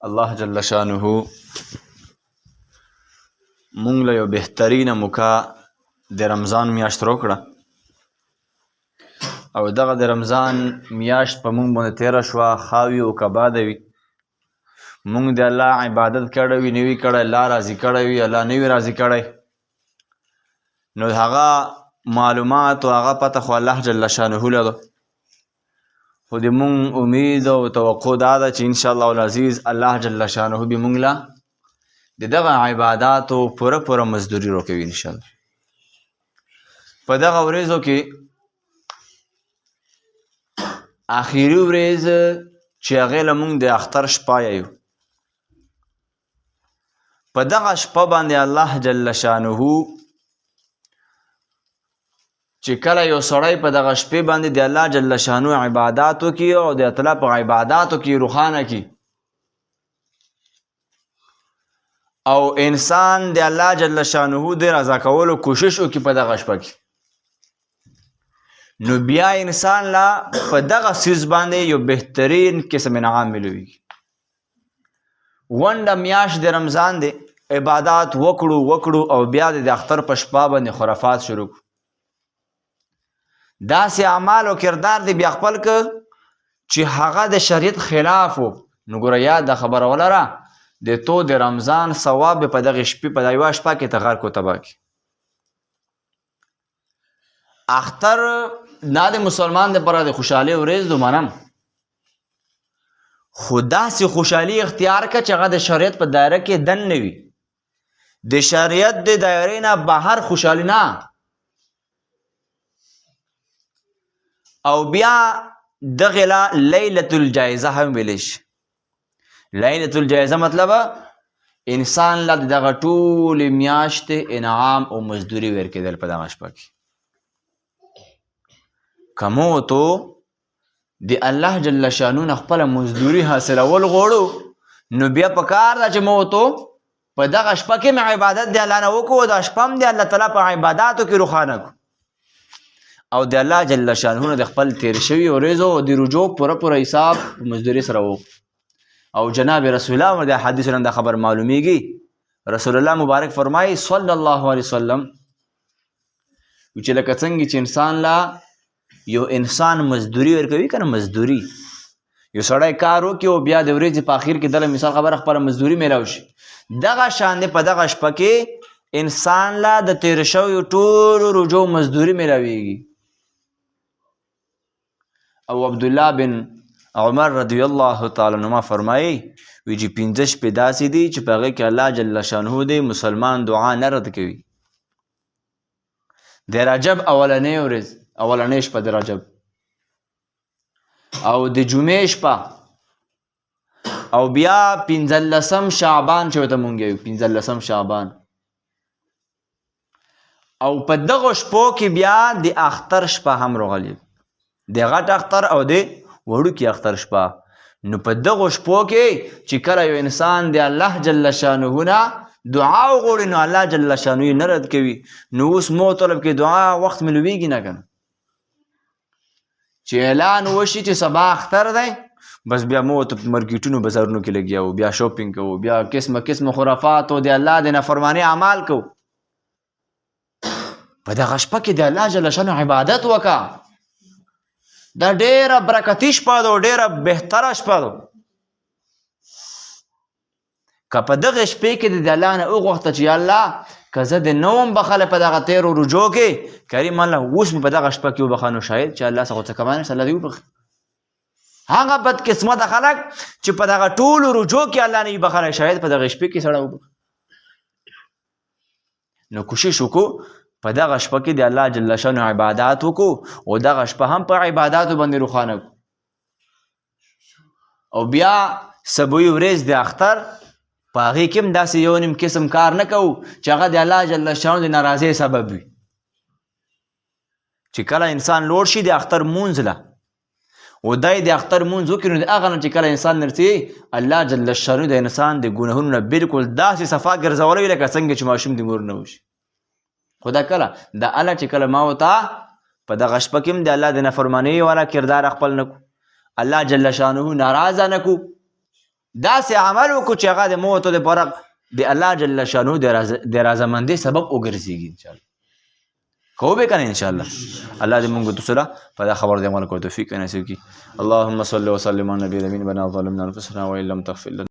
الله جل شانه مونږ له یو بهترینه موقع د رمضان میاشت راکړه او دغه د رمضان میاشت په مونږ باندې تېره شوه، ښه وي او که بده وي. مونږ د الله عبادت کړی وي، نه وي کړی، الله راضي کړی وي، الله نه وي راضي کړی، نو هغه معلومات او هغه پته خو الله جل شانه له ده. خو د مونږ امید او توقع دا ده چې انشاءالله العزیز الله جل شانه به مونږ له د دغه عباداتو پوره مزدوري راکوي انشاءالله. په دغه ورځو کې آخري ورځ چې هغې له مونږ د اختر شپه یو، په دغه شپه باندې الله جل شانه چې کله یو سړی په دغه شپې باندې د الله جل شانه عبادات وکړي او د الله په عباداتو کې روښانه کړي او انسان د الله جل شانه د رضا کولو کوشش وکړي په دغه شپه کې، نو بیا انسان لا په دغه څیز باندې یو بهترین قسم انعام ملوي. ونډه میاشت د رمضان دی، عبادات وکړو او بیا د اختر په شپه باندې خرافات شروع کړو. داسې اعمال او کردار دی بیا خپل که چې هغه د شریعت خلاف و، نو ګوره یاد د خبره ولره د تو د رمضان ثواب په دغه شپې په یوه شپه کې تغیر کو تباه کړي. اختر دا د مسلمان دپاره د خوشحالۍ ورځ ده منم، خو داسې خوشحالي اختیار کړه چې هغه د شریعت په دایره کې دن نه وي، د شریعت د دایرې نه بهر خوشحالي نه. او بیا دغه لا لیلة الجایزه هم ویلی شي. لیلة الجایزه مطلب انسان لا دغه ټولې میاشتې انعام او مزدوري ورکېدل په دغه شپه کې. که موتو د الله جل شانو نه خپله مزدوري حاصلول غواړو، نو بیا په کار ده چې موتو په دغه شپه کې مې عبادت د الله نه وکړو، دا شپه هم د الله تعالی په عباداتو کې روښانه کړو او د الله جل شانه نه د خپل تیر شوي ورځو د رجوع پوره حساب په مزدوري سره وکړو. او جناب رسول الله د حدیث نه دا خبر معلومیږي، رسول الله مبارک فرمایي صلی الله علیه وسلم چې لکه څنګه چې انسان لا یو انسان مزدوري ورکوي کنه، مزدوري یو سړی کار وکړي او بیا د ورځې په اخر کې دله مثال خبره خپله مزدوري میلاو شي، دغه شان دی په دغه شپه کې انسان لا د تیر شویو ټولو رجوع مزدوري میلاویږي. او عبدالله بن عمر رضی الله تعالی عنهما فرمایي وی چې 15 شپې داسې دي چې په هغې کې الله جل شانه د مسلمان دعا نه رد کوي. د رجب اولنۍ ورځ، اولنۍ شپه د رجب، او د جمعې شپه، او بیا 15 شعبان چې ورته مونږ یو 15 شعبان، او په دغو شپو کې بیا د اختر شپه هم راغلي، د غټ اختر او د وړوکي اختر شپه. نو په دغو شپو کې چې کله یو انسان د الله جل شانه نه دعا وغواړي نو الله جل شانه یې نه رد کوي. نو اوس مو طلب کې دعا وخت ملویږي نه کنه، چې اعلان وشي چې سبا اختر دی، بس بیا مو ته مارکیټونو بازارونو کې لګیا وو، بیا شاپینګ کوو، بیا قسمه خرافات او د الله د نافرمانۍ اعمال کوو. په دغه شپه کې د الله جل شانه عبادت وکړه، دا ډیره برکتي شپه ده او ډیره بهتره شپه ده. که په دغه شپې کې د الله نه وغوښته چې یا الله که زه د نوم بخله په دغه تیرو رجوع کې کریم الله اوس مې په دغه شپه کې وبخه، نو شاید چې الله څخه څه کمای نشته، الله دې وبخي. هغه بدقسمته خلک چې په دغه ټولو رجوع کې الله نه وبخلی، شاید په دغه شپې کې سړی وبخي. نو کوشش وکړو په دغه شپه کې د الله جل شانه عبادات وکړو او دغه شپه هم په عباداتو باندې روښانه کړو. او بیا سبوي ورځ د اختر په هغې کې هم داسې یو نیم قسم کار نه کوو چې هغه د الله جل شانه د ناراضۍ سبب وي. چې کله انسان لوړ شي د اختر مونځ له او دی د اختر مونځ وکړي، نو د هغه نه چې کله انسان نرسي الله جل شانه د انسان د ګناهونو نه بالکل داسې صفا ګرځولی لکه څنګه چې ماشوم د مور نه وشي. خو دا کله د الله چې کله ما وته په دغه شپه کې هم د الله د نافرمانۍ والا کردار خپل نه کو، الله جل شانه ناراضه نه کو، داسې عمل وکړو چې هغه د موتو دپاره د الله جل شانو د رضامندۍ سبب وګرځېږي انشاءالله کوو به کنه انشاءالله الله دې موږ ته سره په دا خبر دې عمل کولو توفیق نصیب کړي اللهم صل وسلم على نبي الامين بنا ظلمنا انفسنا وان لم تغفر لنا